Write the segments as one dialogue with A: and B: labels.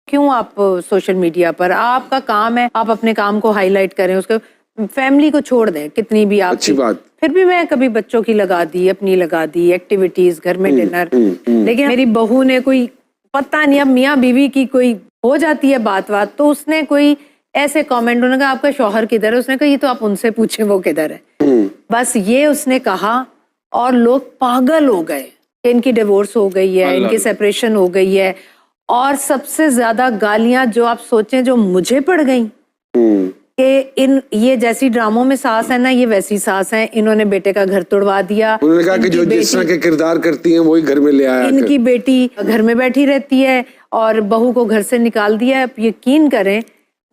A: क्यों आप social media पर, आपका काम है, आप अपने काम को हाईलाइट करें, उसको फैमिली को छोड़ दें कितनी भी आप।
B: अच्छी बात।
A: फिर भी मैं कभी बच्चों की लगा दी, अपनी लगा दी, एक्टिविटीज, घर में डिनर। लेकिन मेरी बहू ने कोई पता नहीं, अब मियाँ बीवी की कोई हो जाती है बात तो उसने कोई ऐसे कमेंट, उन्होंने कहा आपका शौहर किधर है, उसने कहा ये तो आप उनसे पूछे वो किधर है। बस ये उसने कहा और लोग पागल हो गए कि इनकी डिवोर्स हो गई है, इनकी सेपरेशन हो गई है। और सबसे ज्यादा गालियां जो आप सोचें जो मुझे पड़ गई कि ये जैसी ड्रामों में सास है ना, ये वैसी सास है, इन्होंने बेटे का घर तोड़वा दिया।
B: उन्होंने कहा कि जो जिस तरह के किरदार करती हैं वही घर में ले आया,
A: इनकी बेटी घर में बैठी रहती है और बहू को घर से निकाल दिया। आप यकीन करें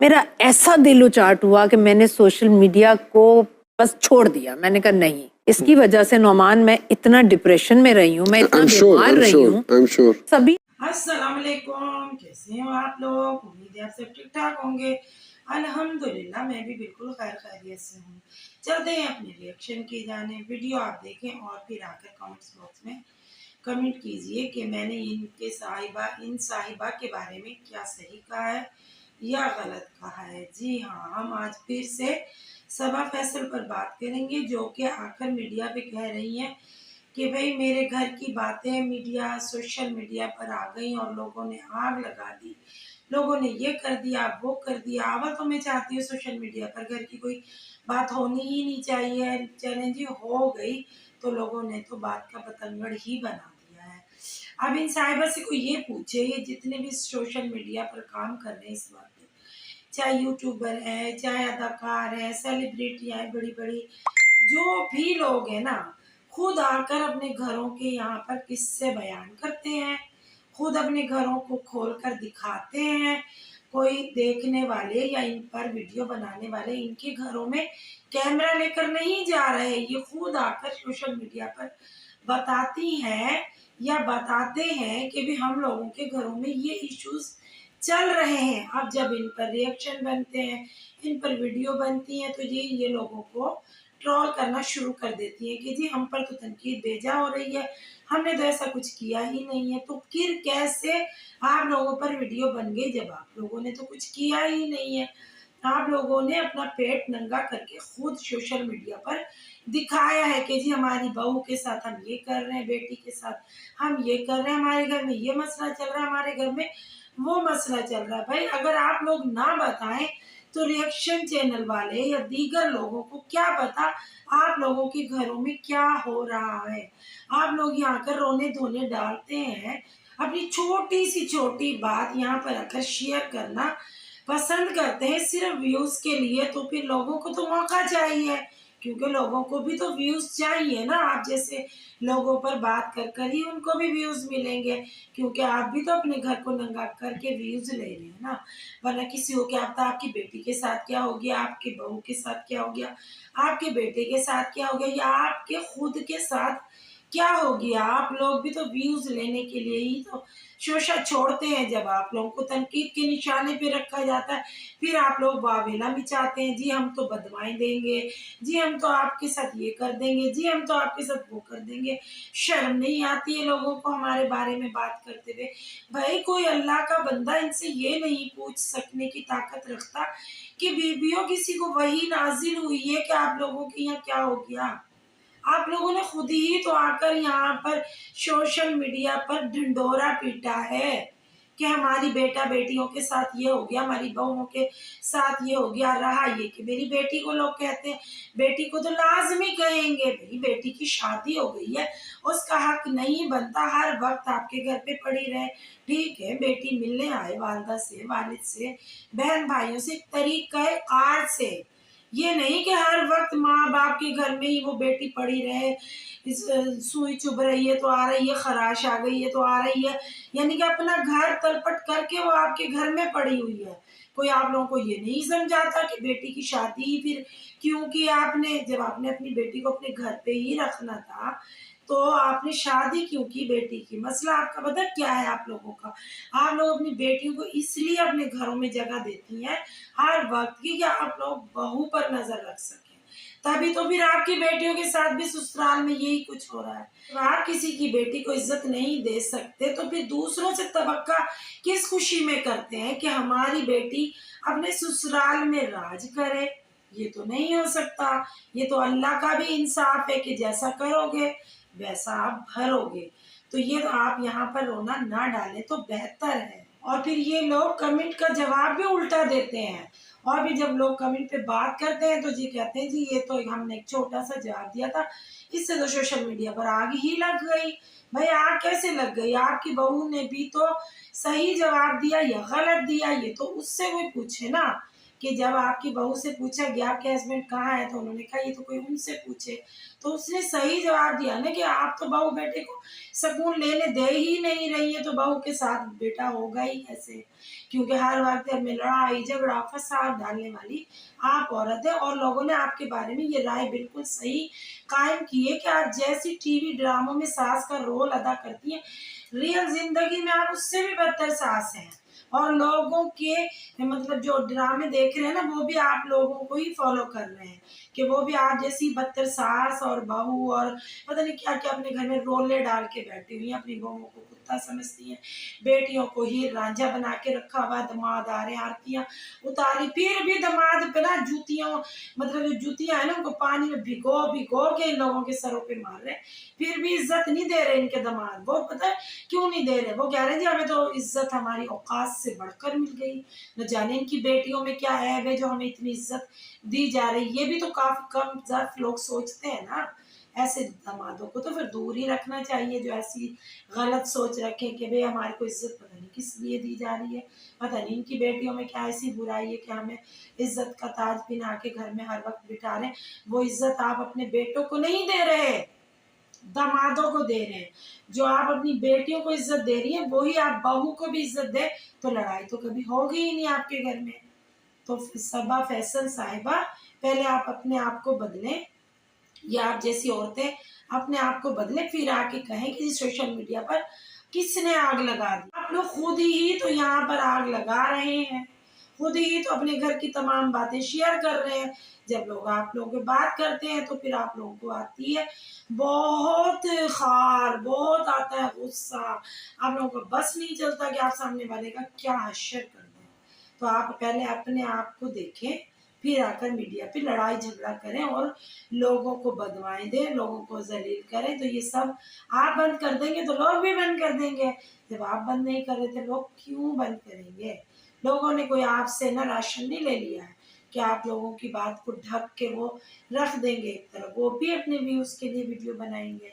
A: मेरा ऐसा दिल उचाट हुआ कि मैंने सोशल मीडिया को बस छोड़ दिया। मैंने कहा नहीं, इसकी वजह से नौमान मैं इतना डिप्रेशन में रही हूँ, मैं इतना बीमार रही हूँ। सभी
C: अस्सलाम वालेकुम, कैसे हो आप लोग? उम्मीद है आप सब ठीक ठाक होंगे। अल्हम्दुलिल्लाह मैं भी बिल्कुल खैरियत से हूँ। चलते हैं अपने रिएक्शन की जाने। वीडियो आप देखें और फिर आकर कमेंट्स बॉक्स में कमेंट कीजिए कि मैंने इन साहिबा के बारे में क्या सही कहा है या गलत कहा है। जी हाँ, हम आज फिर से सबा फैसल पर बात करेंगे, जो कि आकर मीडिया पे कह रही हैं कि भाई मेरे घर की बातें मीडिया सोशल मीडिया पर आ गई और लोगों ने आग लगा दी, लोगों ने ये कर दिया, वो कर दिया। अब तो मैं चाहती हूँ सोशल मीडिया पर घर की कोई बात होनी ही नहीं चाहिए, चैलेंजिंग हो गई तो लोगों ने तो बात का बतंगड़ ही बना दिया है। अब इन साहिबा से कोई ये पूछे, ये जितने भी सोशल मीडिया पर काम कर रहे हैं इस वक्त, चाहे यूट्यूबर है, चाहे अदाकार है, सेलिब्रिटियाँ हैं बड़ी बड़ी, जो भी लोग हैं ना, खुद आकर अपने घरों के यहाँ पर किस्से बयान करते हैं, खुद अपने घरों को खोलकर दिखाते हैं। कोई देखने वाले या इन पर वीडियो बनाने वाले इनके घरों में कैमरा लेकर नहीं जा रहे, ये खुद आकर सोशल मीडिया पर बताती हैं या बताते हैं कि भी हम लोगों के घरों में ये इश्यूज चल रहे हैं। अब जब इन पर रिएक्शन बनते हैं, इन पर वीडियो बनती हैं, तो ये लोगों को ट्रोल करना शुरू कर देती है कि जी हम पर तो तनकीद बेजा हो रही है, हमने तो ऐसा कुछ किया ही नहीं है। तो फिर कैसे आप लोगों पर वीडियो बन गई जब आप लोगों ने तो कुछ किया ही नहीं है? आप लोगों ने अपना पेट नंगा करके खुद सोशल मीडिया पर दिखाया है कि जी हमारी बहू के साथ हम ये कर रहे हैं, बेटी के साथ हम ये कर रहे हैं, हमारे घर में ये मसला चल रहा है, हमारे घर में वो मसला चल रहा है। भाई अगर आप लोग ना बताएं तो रिएक्शन चैनल वाले या दीगर लोगों को क्या पता आप लोगों के घरों में क्या हो रहा है। आप लोग यहाँ कर रोने धोने डालते हैं, अपनी छोटी सी छोटी बात यहाँ पर आकर शेयर करना पसंद करते हैं सिर्फ व्यूज के लिए। तो फिर लोगों को तो मौका चाहिए, क्योंकि लोगों को भी तो व्यूज चाहिए ना। आप जैसे लोगों पर बात कर ही उनको भी व्यूज मिलेंगे, क्योंकि आप भी तो अपने घर को नंगा करके व्यूज ले रहे हैं ना। वरना किसी को क्या पता आपकी बेटी के साथ क्या हो गया, आपके बहू के साथ क्या हो गया, आपके बेटे के साथ क्या हो गया, या आपके खुद के साथ क्या हो गया। आप लोग भी तो व्यूज लेने के लिए ही तो शोषा छोड़ते हैं। जब आप लोगों को तनकीद के निशाने पे रखा जाता है, फिर आप लोग वावेला मचाते हैं, जी हम तो बदवाएं देंगे, जी हम तो आपके साथ ये कर देंगे, जी हम तो आपके साथ वो कर देंगे। शर्म नहीं आती है लोगों को हमारे बारे में बात करते हुए? भाई कोई अल्लाह का बंदा इनसे ये नहीं पूछ सकने की ताकत रखता कि बीबियों किसी को वही नाजिल हुई है कि आप लोगों के यहाँ क्या हो गया। आप लोगों ने खुद ही तो आकर यहाँ पर सोशल मीडिया पर ढिंढोरा पीटा है कि हमारी बेटा बेटियों के साथ ये हो गया, हमारी बहुओं के साथ ये हो गया। रहा ये कि मेरी बेटी को लोग कहते हैं, बेटी को तो लाजमी कहेंगे, मेरी बेटी की शादी हो गई है, उसका हक नहीं बनता हर वक्त आपके घर पे पड़ी रहे। ठीक है, बेटी मिलने आए वालदा से, वालिद से, बहन भाइयों से, तरीका कार से, ये नहीं कि हर वक्त माँ बाप के घर में ही वो बेटी पड़ी रहे। सुई चुभ रही है तो आ रही है, खराश आ गई है तो आ रही है, यानी कि अपना घर तलपट करके वो आपके घर में पड़ी हुई है। कोई आप लोगों को ये नहीं समझाता कि बेटी की शादी ही फिर क्योंकि आपने, जब आपने अपनी बेटी को अपने घर पे ही रखना था तो आपने शादी क्यों की बेटी की? मसला आपका पता क्या है? आप लोगों का, आप लोग अपनी बेटियों को इसलिए अपने घरों में जगह देती हैं हर वक्त की कि आप लोग बहू पर नजर रख सकें, तभी तो फिर आपकी बेटियों के साथ भी ससुराल में यही कुछ हो रहा है। तो आप किसी की बेटी को इज्जत नहीं दे सकते तो फिर दूसरों से तवक्का किस खुशी में करते हैं कि हमारी बेटी अपने ससुराल में राज करे। ये तो नहीं हो सकता। ये तो अल्लाह का भी इंसाफ है कि जैसा करोगे वैसा आप भरोगे। तो ये तो आप यहाँ पर रोना ना डालें तो बेहतर है। और फिर ये लोग कमेंट का जवाब भी उल्टा देते हैं। और भी जब लोग कमेंट पे बात करते हैं तो जी कहते हैं जी ये तो हमने एक छोटा सा जवाब दिया था, इससे तो सोशल मीडिया पर आग ही लग गई। भाई आग कैसे लग गई? आपकी बहू ने भी तो सही जवाब दिया या गलत दिया, ये तो उससे कोई पूछे ना। कि जब आपकी बहू से पूछा गया आपके हस्बैंड कहाँ है तो उन्होंने कहा ये तो कोई उनसे पूछे, तो उसने सही जवाब दिया ना कि आप तो बहू बेटे को सुकून लेने दे ही नहीं रही है, तो बहू के साथ बेटा होगा ही कैसे? क्योंकि हर वक्त में लड़ाई झगड़ा फसाद डालने वाली आप औरत है। और लोगों ने आपके बारे में ये राय बिल्कुल सही कायम की है कि आप जैसी टीवी ड्रामों में सास का रोल अदा करती हैं, रियल जिंदगी में आप उससे भी बदतर सास हैं। और लोगों के मतलब जो ड्रामे देख रहे हैं ना वो भी आप लोगों को ही फॉलो कर रहे हैं कि वो भी आप जैसी बदतर सास और बहू और पता नहीं क्या क्या अपने घर में रोले डाल के बैठी हुई हैं, अपनी बहुओं को कुत्ता समझती हैं, बेटियों को हीर रांझा बना के रखा हुआ, दामाद आ रहे हैं आरतियां उतारी, फिर भी दामाद पे ना जूतियां मतलब जो जूतियां है ना उनको पानी में भिगो भिगो के इन लोगों के सरों पे मार रहे हैं, फिर भी इज्जत नहीं दे रहे इनके दामाद। वो पता है क्यों नहीं दे रहे? वो कह रहे हैं जी हमें तो इज्जत हमारी औकात से बढ़कर मिल गई, न जाने इनकी बेटियों में क्या है जो हमें इतनी इज्जत दी जा रही। ये भी तो काफी कम ज़्यादा लोग सोचते हैं ना। ऐसे दामादों को तो फिर दूर ही रखना चाहिए जो ऐसी गलत सोच रखें कि भाई हमारे को इज्जत पता नहीं किस लिए दी जा रही है, पता नहीं इनकी बेटियों में क्या ऐसी बुराई है कि हमें इज्जत का ताज पहना के घर में हर वक्त बिठा रहे हैं। वो इज्जत आप अपने बेटों को नहीं दे रहे, दामादों को दे रहे हैं। जो आप अपनी बेटियों को इज्जत दे रही है वही आप बहू को भी इज्जत दे तो लड़ाई तो कभी होगी ही नहीं आपके घर में। तो सबा फैसल साहिबा पहले आप अपने आप को बदलें, या आप जैसी औरतें अपने आप को बदलें, फिर आके कहें कि सोशल मीडिया पर किसने आग लगा दी। आप लोग खुद ही तो यहाँ पर आग लगा रहे हैं, खुद ही तो अपने घर की तमाम बातें शेयर कर रहे हैं। जब लोग आप लोगों की बात करते हैं तो फिर आप लोगों को आती है बहुत खार, बहुत आता है गुस्सा, आप लोगों को बस नहीं चलता कि आप सामने वाले का क्या हश्र कर दें। तो आप पहले अपने आप को देखें, फिर आकर मीडिया पे लड़ाई झगड़ा करें और लोगों को बदवाएं दें, लोगों को जलील करें। तो ये सब आप बंद कर देंगे तो लोग भी बंद कर देंगे। जब आप बंद नहीं कर रहे थे लोग क्यों बंद करेंगे? लोगों ने कोई आपसे ना राशन नहीं ले लिया है कि आप लोगों की बात को ढक के वो रख देंगे एक तरफ, वो भी अपने व्यूज के लिए वीडियो बनाएंगे।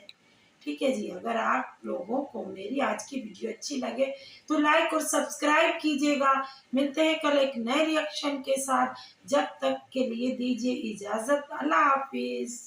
C: ठीक है जी, अगर आप लोगों को मेरी आज की वीडियो अच्छी लगे तो लाइक और सब्सक्राइब कीजिएगा। मिलते हैं कल एक नए रिएक्शन के साथ, जब तक के लिए दीजिए इजाजत। अल्लाह हाफिज।